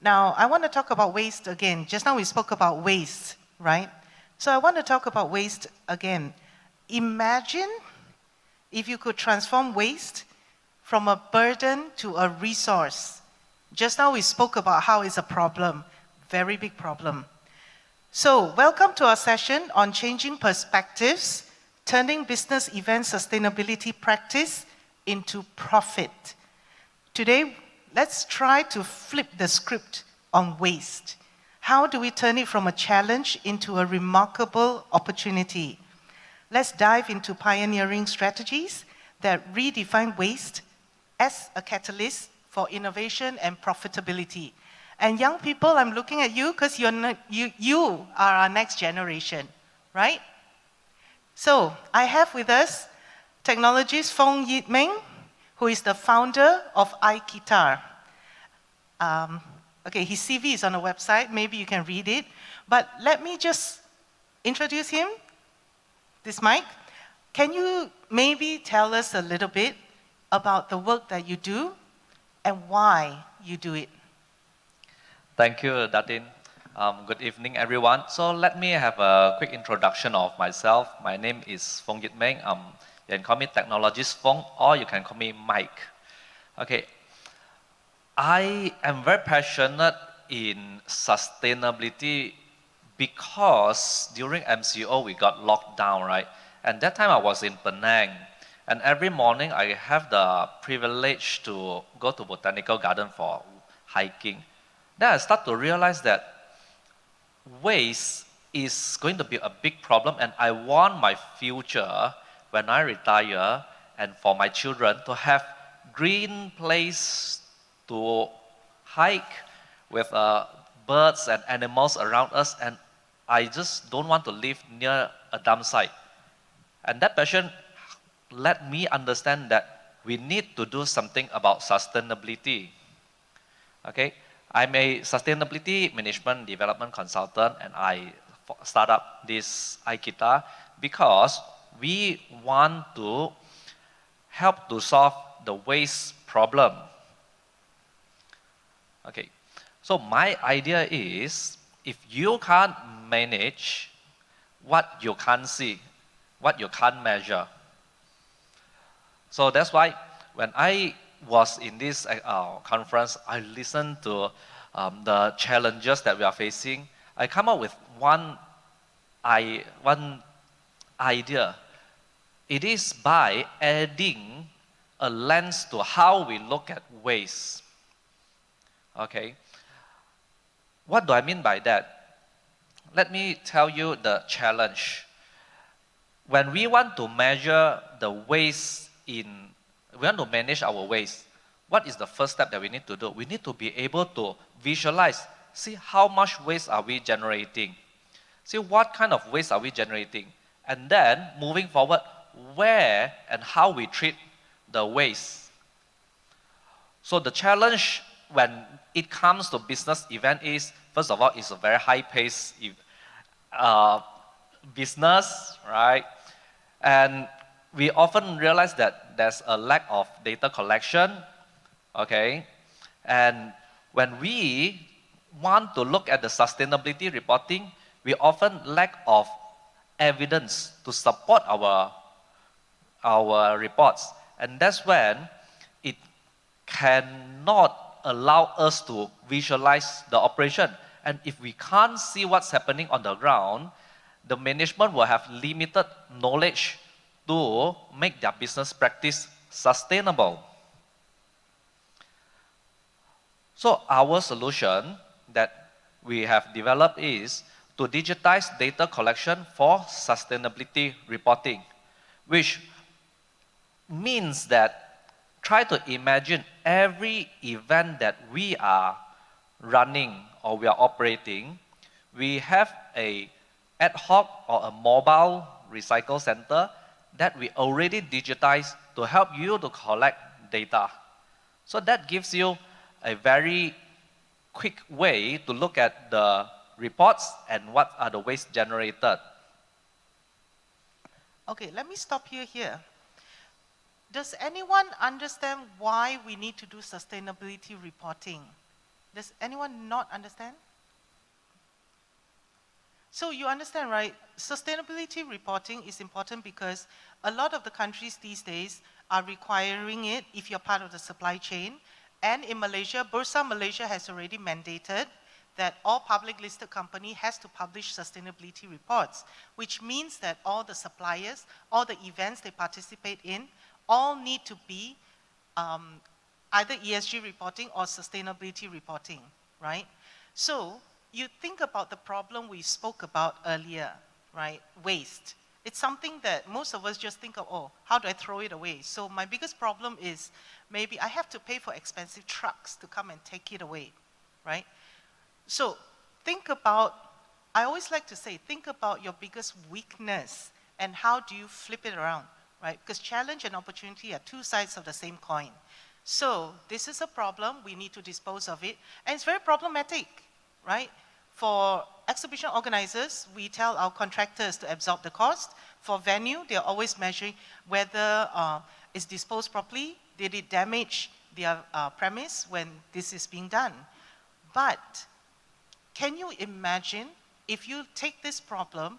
Now, I want to talk about waste again. Just now we spoke about waste, right? So I want to talk about waste again. Imagine if you could transform waste from a burden to a resource. Just now we spoke about how it's a problem, very big problem. So, welcome to our session on changing perspectives, turning business event sustainability practice into profit. Today, let's try to flip the script on waste. How do we turn it from a challenge into a remarkable opportunity? Let's dive into pioneering strategies that redefine waste as a catalyst for innovation and profitability. And young people, I'm looking at you because you are our next generation, right? So I have with us technologist Fong Meng, who is the founder of i-KITAR. Okay, his CV is on the website. Maybe you can read it. But let me just introduce him. This mic. Can you maybe tell us a little bit about the work that you do and why you do it? Thank you, Datin. Good evening, everyone. So let me have a quick introduction of myself. My name is Fong Meng. You can call me technologist Fong, or you can call me Mike. Okay. I am very passionate in sustainability because during MCO we got locked down, right? And that time I was in Penang. And every morning I have the privilege to go to Botanical Garden for hiking. Then I start to realize that waste is going to be a big problem, and I want my future when I retire and for my children to have green place to hike with birds and animals around us, and I just don't want to live near a dump site. And that passion let me understand that we need to do something about sustainability. Okay, I'm a sustainability management development consultant, and I start up this i-KITAR because we want to help to solve the waste problem. Okay, so my idea is if you can't manage what you can't see, what you can't measure. So that's why when I was in this conference, I listened to the challenges that we are facing. I come up with one idea. It is by adding a lens to how we look at waste. Okay. What do I mean by that? Let me tell you the challenge. When we want to measure the waste we want to manage our waste, what is the first step that we need to do? We need to be able to visualize, see how much waste are we generating, see what kind of waste are we generating, and then moving forward, where and how we treat the waste. So the challenge when it comes to business event is, first of all, it's a very high-paced business, right? And we often realize that there's a lack of data collection, okay? And when we want to look at the sustainability reporting, we often lack of evidence to support our reports. And that's when it cannot allow us to visualize the operation. And if we can't see what's happening on the ground, the management will have limited knowledge to make their business practice sustainable. So our solution that we have developed is to digitize data collection for sustainability reporting, which means that try to imagine every event that we are running or we are operating, we have a ad hoc or a mobile recycle center that we already digitized to help you to collect data. So that gives you a very quick way to look at the reports and what are the waste generated. Okay, let me stop you here. Does anyone understand why we need to do sustainability reporting? Does anyone not understand? So you understand, right? Sustainability reporting is important because a lot of the countries these days are requiring it if you're part of the supply chain. And in Malaysia, Bursa Malaysia has already mandated that all public listed company has to publish sustainability reports, which means that all the suppliers, all the events they participate in, all need to be either ESG reporting or sustainability reporting, right? So you think about the problem we spoke about earlier, right? Waste. It's something that most of us just think of, oh, how do I throw it away? So my biggest problem is maybe I have to pay for expensive trucks to come and take it away, right? So think about, I always like to say, think about your biggest weakness and how do you flip it around, right? Because challenge and opportunity are two sides of the same coin. So this is a problem, we need to dispose of it, and it's very problematic, right? For exhibition organizers, we tell our contractors to absorb the cost. For venue, they're always measuring whether it's disposed properly, did it damage their premise when this is being done. But can you imagine if you take this problem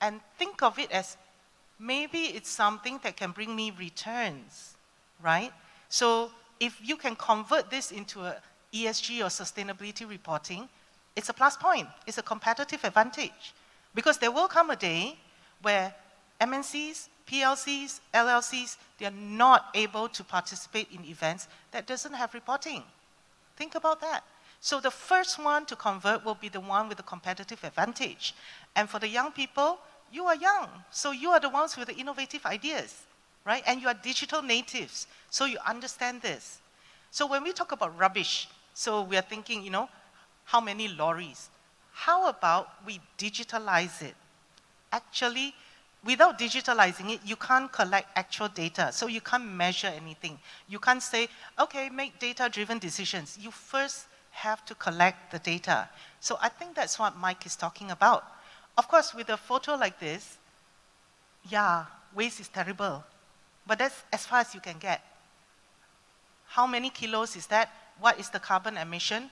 and think of it as maybe it's something that can bring me returns, right? So if you can convert this into a ESG or sustainability reporting, it's a plus point, it's a competitive advantage. Because there will come a day where MNCs, PLCs, LLCs, they're not able to participate in events that doesn't have reporting. Think about that. So the first one to convert will be the one with the competitive advantage. And for the young people, you are young, so you are the ones with the innovative ideas, right? And you are digital natives, so you understand this. So when we talk about rubbish, so we are thinking, you know, how many lorries? How about we digitalize it? Actually, without digitalizing it, you can't collect actual data, so you can't measure anything. You can't say, okay, make data-driven decisions. You first have to collect the data. So I think that's what Mike is talking about. Of course, with a photo like this, yeah, waste is terrible, but that's as far as you can get. How many kilos is that? What is the carbon emission?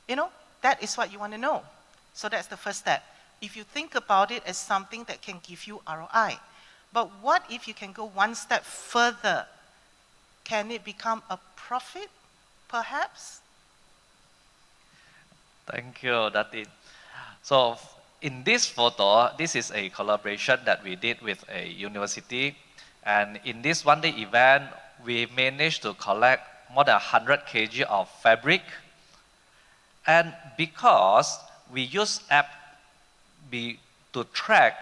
You know, that is what you want to know. So that's the first step. If you think about it as something that can give you ROI. But what if you can go one step further? Can it become a profit, perhaps? Thank you, Datin. So in this photo, this is a collaboration that we did with a university. And in this one-day event, we managed to collect more than 100 kg of fabric. And because we use app to track,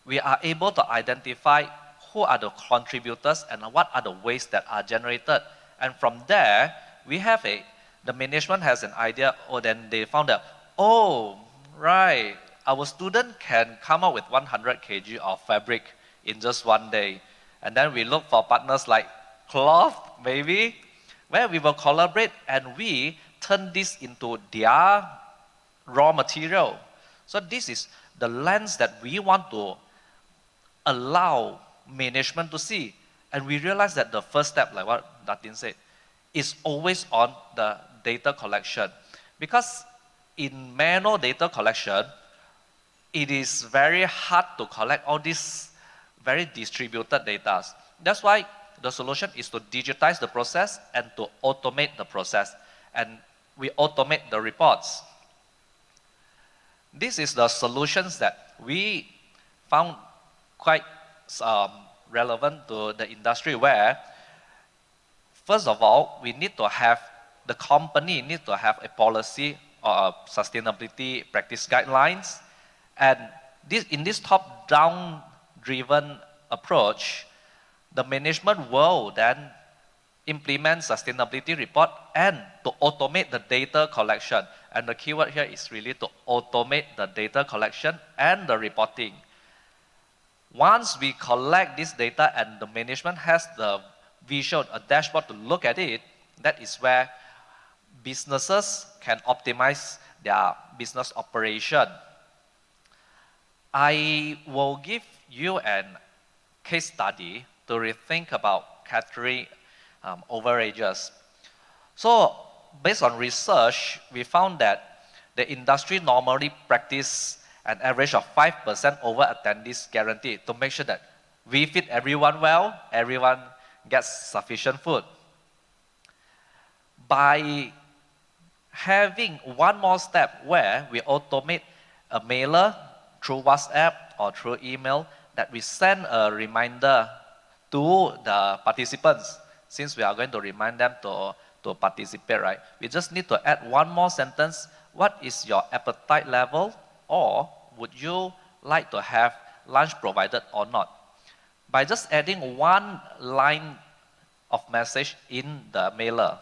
we are able to identify who are the contributors and what are the waste that are generated. And from there, the management has an idea, or then they found that, oh, right, our student can come up with 100 kg of fabric in just one day. And then we look for partners like cloth, maybe, where we will collaborate and we turn this into their raw material. So this is the lens that we want to allow management to see. And we realize that the first step, like what Datin said, is always on the data collection. Because in manual data collection, it is very hard to collect all these very distributed data. That's why the solution is to digitize the process and to automate the process. And we automate the reports. This is the solutions that we found quite relevant to the industry, where first of all, the company need to have a policy or a sustainability practice guidelines. And in this top-down driven approach, the management will then implement sustainability report and to automate the data collection. And the keyword here is really to automate the data collection and the reporting. Once we collect this data and the management has the visual, a dashboard to look at it, that is where businesses can optimize their business operation. I will give you a case study to rethink about category overages. So based on research, we found that the industry normally practice an average of 5% over attendees guarantee to make sure that we feed everyone well, everyone gets sufficient food. By having one more step where we automate a mailer through WhatsApp or through email that we send a reminder to the participants, since we are going to remind them to participate, right? We just need to add one more sentence. What is your appetite level? Or would you like to have lunch provided or not? By just adding one line of message in the mailer,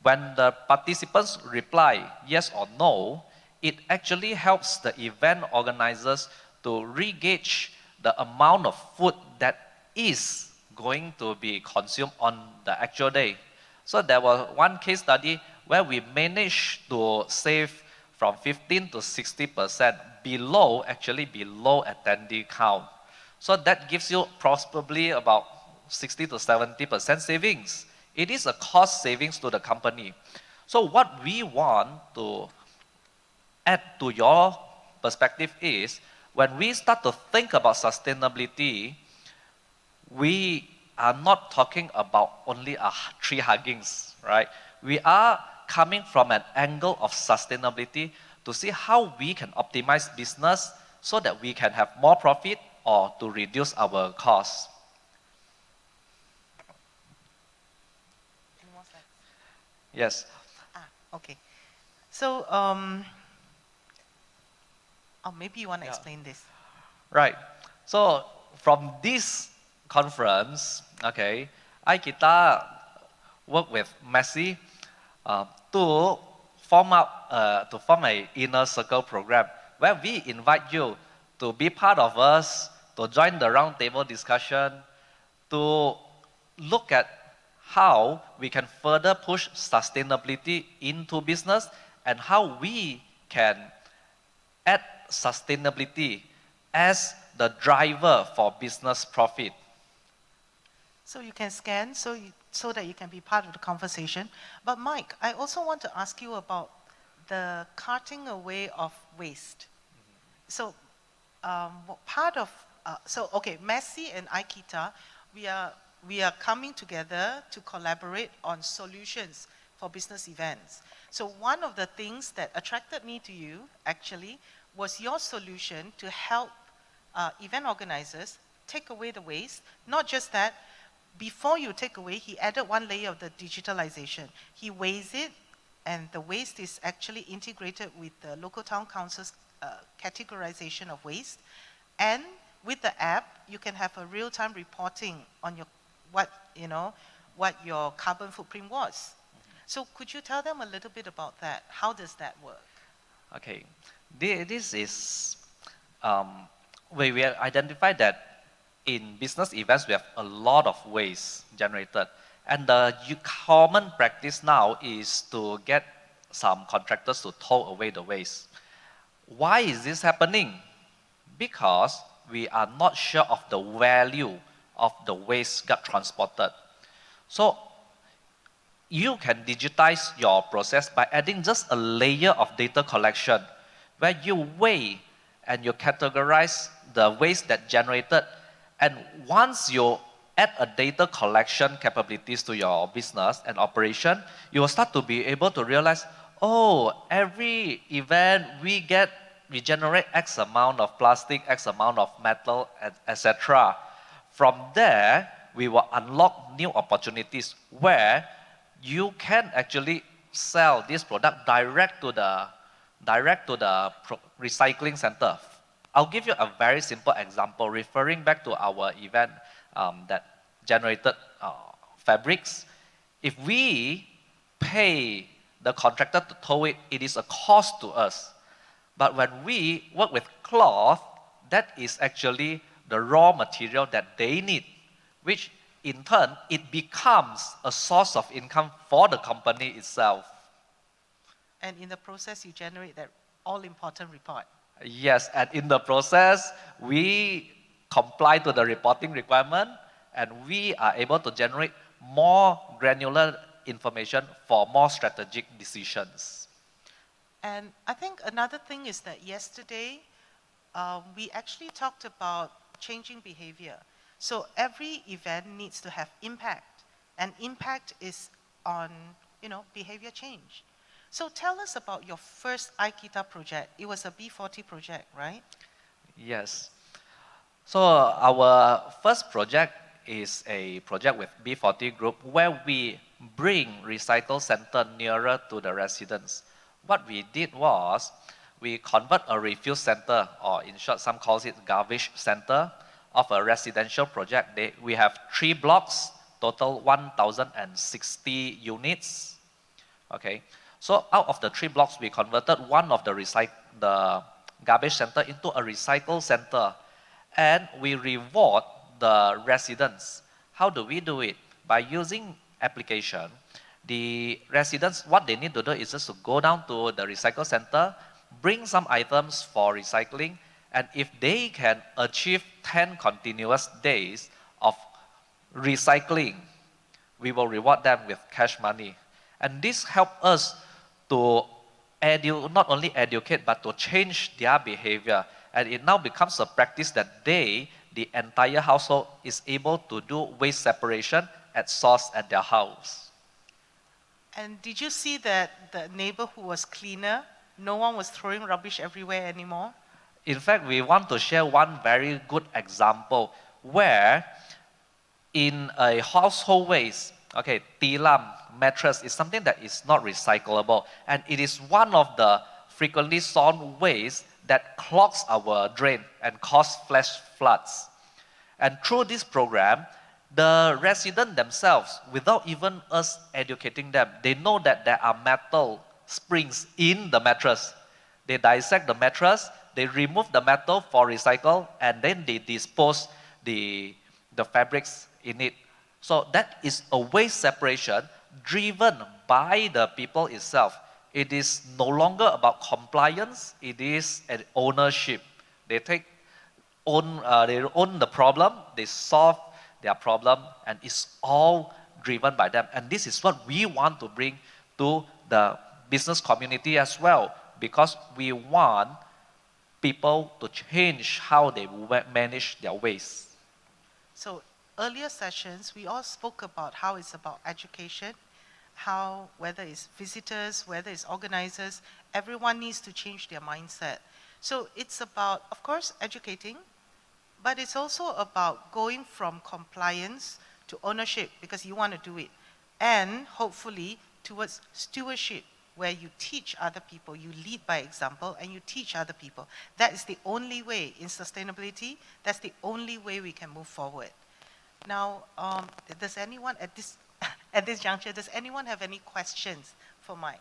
when the participants reply yes or no, it actually helps the event organizers to re-gauge the amount of food that is going to be consumed on the actual day. So there was one case study where we managed to save from 15 to 60% below attendee count. So that gives you probably about 60 to 70% savings. It is a cost savings to the company. So what we want to add to your perspective is, when we start to think about sustainability, we are not talking about only tree huggings, right? We are coming from an angle of sustainability to see how we can optimize business so that we can have more profit or to reduce our costs. Any more slides? Yes. Okay. So, maybe you want to explain this. Right. So from this conference, okay, i-KITAR work with MASSCI to form a inner circle program where we invite you to be part of us, to join the roundtable discussion, to look at how we can further push sustainability into business and how we can add sustainability as the driver for business profit. So you can scan so that you can be part of the conversation. But Mike, I also want to ask you about the carting away of waste. So part of, MASSCI and i-KITAR, we are coming together to collaborate on solutions for business events. So one of the things that attracted me to you actually was your solution to help event organizers take away the waste. Not just that, before you take away, he added one layer of the digitalization. He weighs it, and the waste is actually integrated with the local town council's categorization of waste. And with the app, you can have a real-time reporting on what your carbon footprint was. So could you tell them a little bit about that? How does that work? Okay, this is where we identified that in business events we have a lot of waste generated, and the common practice now is to get some contractors to tow away the waste. Why is this happening? Because we are not sure of the value of the waste got transported. So you can digitize your process by adding just a layer of data collection where you weigh and you categorize the waste that generated. And once you add a data collection capabilities to your business and operation, you will start to be able to realize, oh, every event we generate X amount of plastic, X amount of metal, etc. From there, we will unlock new opportunities where you can actually sell this product direct to the recycling center. I'll give you a very simple example referring back to our event that generated fabrics. If we pay the contractor to tow it, it is a cost to us. But when we work with cloth, that is actually the raw material that they need, which in turn, it becomes a source of income for the company itself. And in the process, you generate that all-important report. Yes, and in the process, we comply to the reporting requirement, and we are able to generate more granular information for more strategic decisions. And I think another thing is that yesterday, we actually talked about changing behavior. So every event needs to have impact, and impact is on, behavior change. So tell us about your first i-KITAR project. It was a B40 project, right? Yes. So our first project is a project with B40 group where we bring recycle center nearer to the residents. What we did was we convert a refuse center, or in short, some calls it garbage center, of a residential project. We have 3 blocks, total 1,060 units. Okay, so out of the 3 blocks, we converted one of the garbage center into a recycle center, and we reward the residents. How do we do it? By using application. The residents, what they need to do is just to go down to the recycle center, bring some items for recycling, and if they can achieve 10 continuous days of recycling, we will reward them with cash money. And this helps us to not only educate, but to change their behavior. And it now becomes a practice that the entire household, is able to do waste separation at source at their house. And did you see that the neighbor who was cleaner, no one was throwing rubbish everywhere anymore? In fact, we want to share one very good example where in a household waste, okay, tilam, mattress is something that is not recyclable, and it is one of the frequently sown waste that clogs our drain and cause flash floods. And through this program, the residents themselves, without even us educating them, they know that there are metal springs in the mattress. They dissect the mattress, they remove the metal for recycle, and then they dispose the fabrics in it. So that is a waste separation driven by the people itself. It is no longer about compliance, it is an ownership. They own the problem, they solve their problem, and it's all driven by them. And this is what we want to bring to the business community as well, because we want people to change how they manage their waste. So earlier sessions, we all spoke about how it's about education, how whether it's visitors, whether it's organizers, everyone needs to change their mindset. So it's about, of course, educating, but it's also about going from compliance to ownership, because you want to do it, and hopefully towards stewardship, where you teach other people, you lead by example, and you teach other people. That is the only way in sustainability, that's the only way we can move forward. Now, does anyone at this juncture, does anyone have any questions for Mike?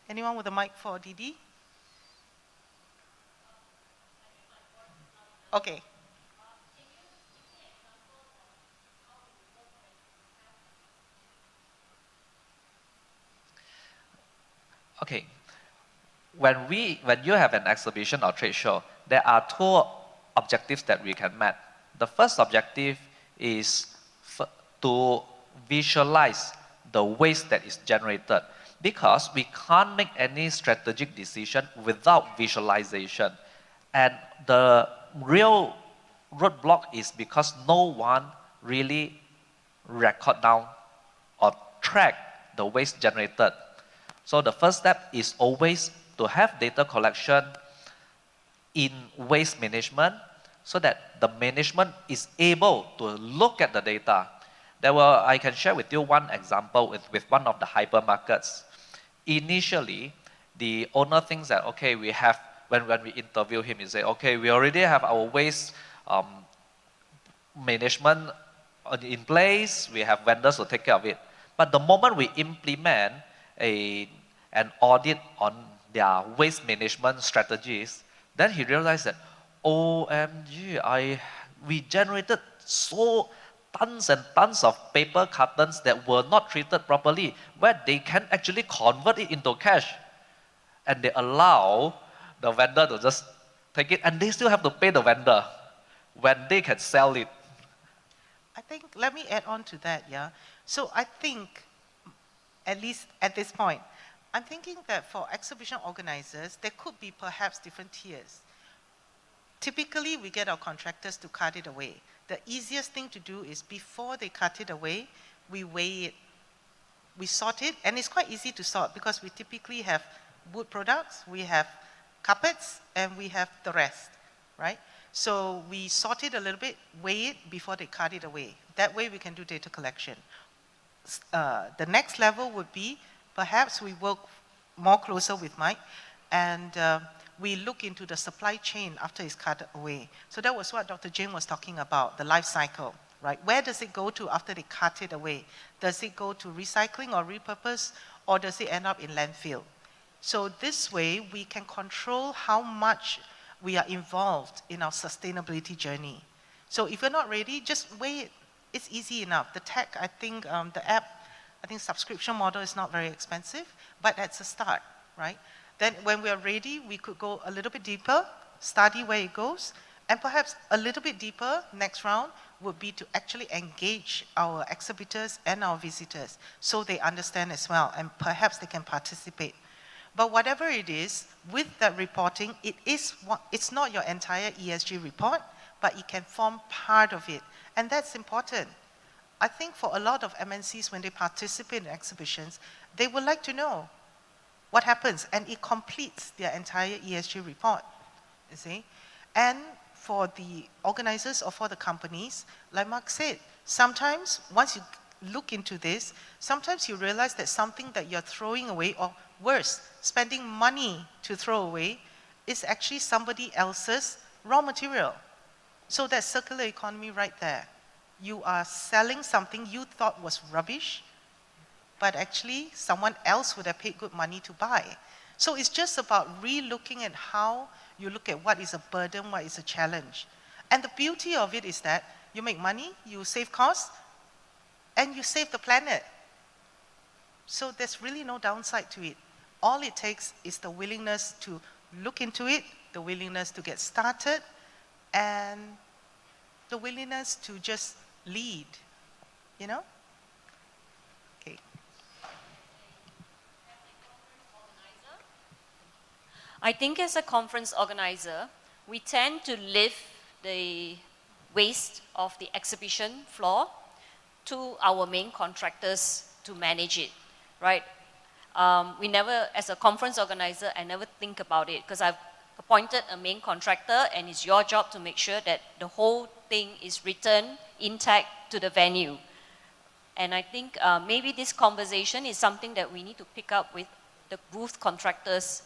Anyone with a mic for Didi? Okay. Okay. When you have an exhibition or trade show, there are 2 objectives that we can meet. The first objective is to visualize the waste that is generated, because we can't make any strategic decision without visualization. And the real roadblock is because no one really record down or track the waste generated. So the first step is always to have data collection in waste management, so that the management is able to look at the data. I can share with you one example with one of the hypermarkets. Initially, the owner thinks that, okay, we have, when we interview him, he say, okay, we already have our waste management in place, we have vendors to take care of it. But the moment we implement an audit on their waste management strategies, then he realized that, OMG, we generated tons and tons of paper cartons that were not treated properly, where they can actually convert it into cash. And they allow the vendor to just take it, and they still have to pay the vendor when they can sell it. I think, let me add on to that, yeah. So I think, at least at this point, I'm thinking that for exhibition organizers, there could be perhaps different tiers. Typically, we get our contractors to cut it away. The easiest thing to do is before they cut it away, we weigh it, we sort it, and it's quite easy to sort because we typically have wood products, we have carpets, and we have the rest, right? So we sort it a little bit, weigh it before they cut it away. That way we can do data collection. The next level would be, perhaps we work more closer with Mike, and we look into the supply chain after it's cut away. So that was what Dr. Jane was talking about, the life cycle, right? Where does it go to after they cut it away? Does it go to recycling or repurpose, or does it end up in landfill? So this way, we can control how much we are involved in our sustainability journey. So if you're not ready, just weigh it. It's easy enough. The tech, I think, the app, I think subscription model is not very expensive, but that's a start, right? Then when we are ready, we could go a little bit deeper, study where it goes, and perhaps a little bit deeper, next round, would be to actually engage our exhibitors and our visitors so they understand as well, and perhaps they can participate. But whatever it is, with that reporting, it's not your entire ESG report, but it can form part of it. And that's important. I think for a lot of MNCs, when they participate in exhibitions, they would like to know what happens, and it completes their entire ESG report, you see. And for the organizers or for the companies, like Mark said, sometimes once you look into this, sometimes you realize that something that you're throwing away, or worse, spending money to throw away, is actually somebody else's raw material. So that's circular economy right there. You are selling something you thought was rubbish, but actually someone else would have paid good money to buy. So it's just about re-looking at how you look at what is a burden, what is a challenge. And the beauty of it is that you make money, you save costs, and you save the planet. So there's really no downside to it. All it takes is the willingness to look into it, the willingness to get started, and the willingness to just lead, you know? Okay. I think as a conference organizer, we tend to lift the waste of the exhibition floor to our main contractors to manage it, right? We never, as a conference organizer, I never think about it because I've appointed a main contractor and it's your job to make sure that the whole thing is returned intact to the venue. And I think maybe this conversation is something that we need to pick up with the booth contractors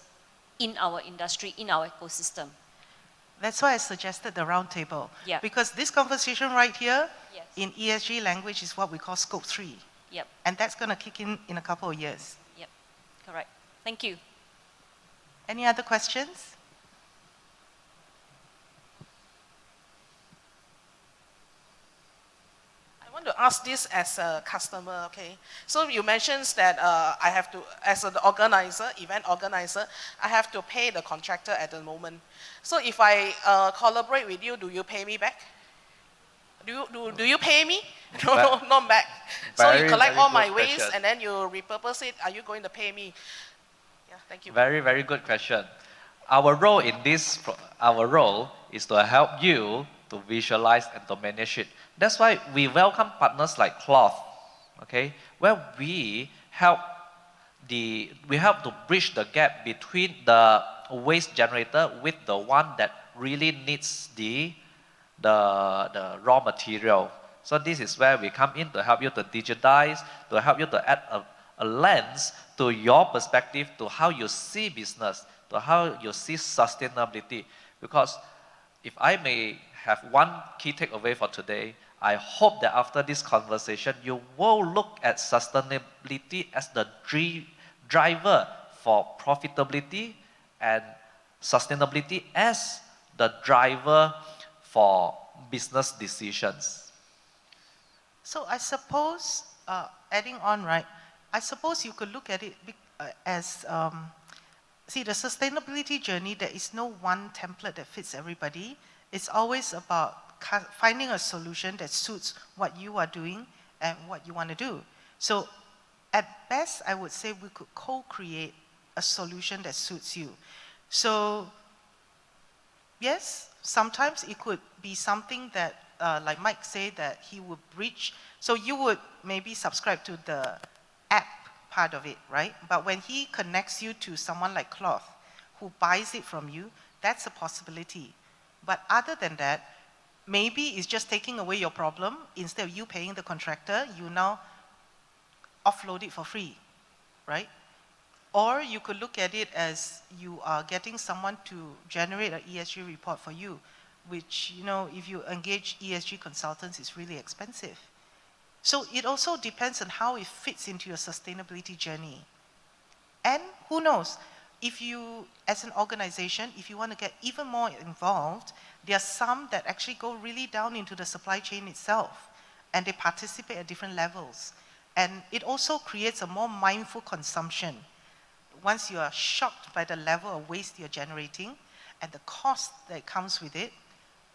in our industry, in our ecosystem. That's why I suggested the roundtable. Yeah. Because this conversation right here, Yes. in ESG language, is what we call scope 3. Yep, And that's going to kick in a couple of years. yep, correct. Thank you. Any other questions? I want to ask this as a customer, okay? So you mentioned that I have to, as an organizer, event organizer, I have to pay the contractor at the moment. So if I collaborate with you, do you pay me back? Do you pay me? No, not back. So you Very, collect very all my good waste question. and then you repurpose it. Are you going to pay me? Yeah, thank you. Very, very good question. Our role in this, our role is to help you to visualize and to manage it. That's why we welcome partners like Cloth, okay, where we help to bridge the gap between the waste generator with the one that really needs the raw material. So this is where we come in to help you to digitize, to help you to add a lens to your perspective, to how you see business, to how you see sustainability. Because if I may have one key takeaway for today, I hope that after this conversation, you will look at sustainability as the driver for profitability and sustainability as the driver for business decisions. So I suppose, adding on, right, I suppose you could look at it as see, the sustainability journey, there is no one template that fits everybody. It's always about finding a solution that suits what you are doing and what you want to do. So at best, I would say we could co-create a solution that suits you. So yes, sometimes it could be something that, like Mike said, that he would breach. So you would maybe subscribe to the app part of it, right? But when he connects you to someone like Cloth, who buys it from you, that's a possibility. But other than that, maybe it's just taking away your problem. Instead of you paying the contractor, you now offload it for free, right? Or you could look at it as you are getting someone to generate an ESG report for you, which, you know, if you engage ESG consultants, it's really expensive. So it also depends on how it fits into your sustainability journey. And who knows, if you, as an organization, if you want to get even more involved, there are some that actually go really down into the supply chain itself, and they participate at different levels. And it also creates a more mindful consumption. Once you are shocked by the level of waste you're generating and the cost that comes with it,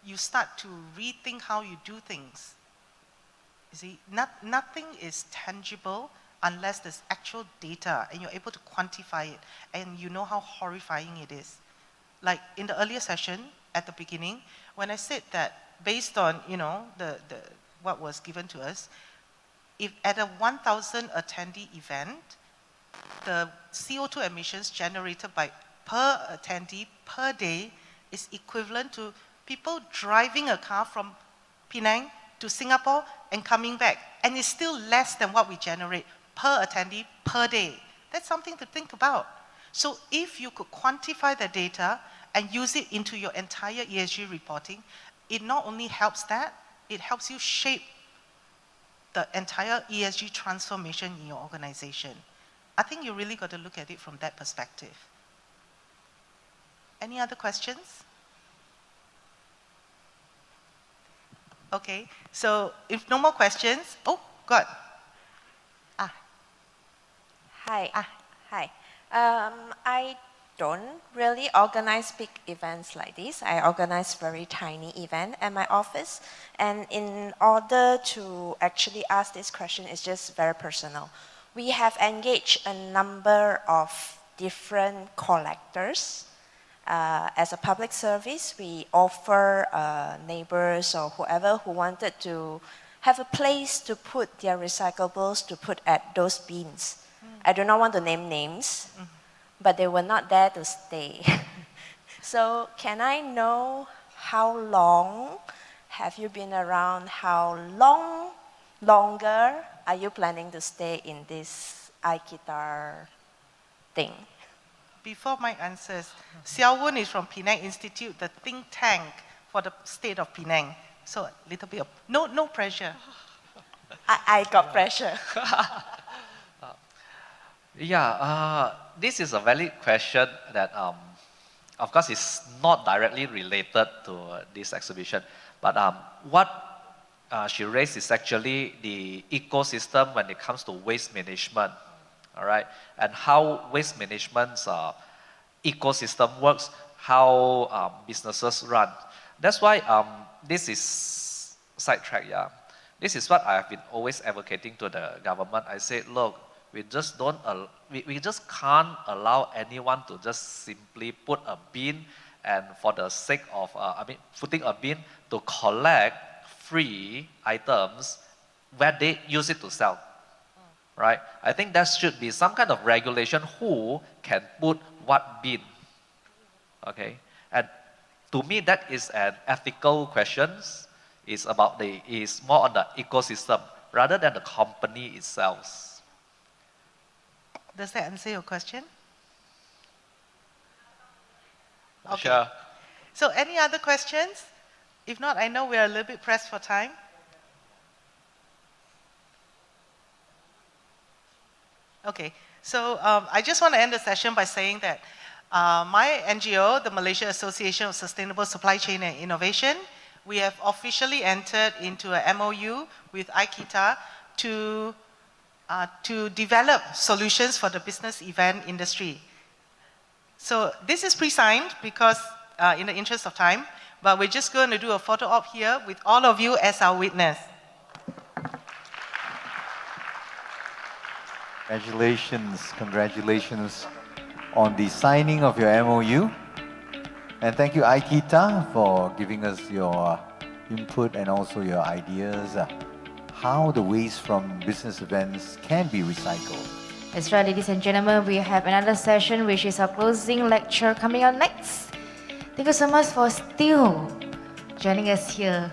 you start to rethink how you do things. You see, nothing is tangible unless there's actual data and you're able to quantify it and you know how horrifying it is. Like in the earlier session at the beginning, when I said that based on, you know, what was given to us, if at a 1,000 attendee event, the CO2 emissions generated by per attendee per day is equivalent to people driving a car from Penang to Singapore and coming back. And it's still less than what we generate per attendee per day. That's something to think about. So if you could quantify the data and use it into your entire ESG reporting, it not only helps that, it helps you shape the entire ESG transformation in your organization. I think you really got to look at it from that perspective. Any other questions? Okay, so if no more questions, oh, God. Hi. Hi. I don't really organize big events like this. I organize very tiny event at my office. And in order to actually ask this question, it's just very personal. We have engaged a number of different collectors. As a public service, we offer neighbors or whoever who wanted to have a place to put their recyclables to put at those bins. I do not want to name names, but they were not there to stay. So can I know how long have you been around? How longer are you planning to stay in this i-KITAR thing? Before my answers, Xiao Wen is from Penang Institute, the think tank for the state of Penang. So a little bit of, no pressure. I got pressure. Yeah, this is a valid question that, of course, is not directly related to this exhibition. But what she raised is actually the ecosystem when it comes to waste management, all right? And how waste management's ecosystem works, how businesses run. That's why this is sidetrack, yeah. This is what I have been always advocating to the government. I said, look, we just we just can't allow anyone to just simply put a bin and for the sake of, putting a bin to collect free items where they use it to sell, right? I think there should be some kind of regulation who can put what bin, okay? And to me, that is an ethical question. It's more on the ecosystem rather than the company itself. Does that answer your question? Okay. Sure. So any other questions? If not, I know we are a little bit pressed for time. Okay, so I just want to end the session by saying that my NGO, the Malaysia Association of Sustainable Supply Chain and Innovation, we have officially entered into a MOU with i-KITAR to develop solutions for the business event industry. So this is pre-signed because in the interest of time, but we're just going to do a photo op here with all of you as our witness. Congratulations on the signing of your MOU. And thank you, i-KITAR, for giving us your input and also your ideas how the waste from business events can be recycled. That's right, ladies and gentlemen, we have another session which is our closing lecture coming up next. Thank you so much for still joining us here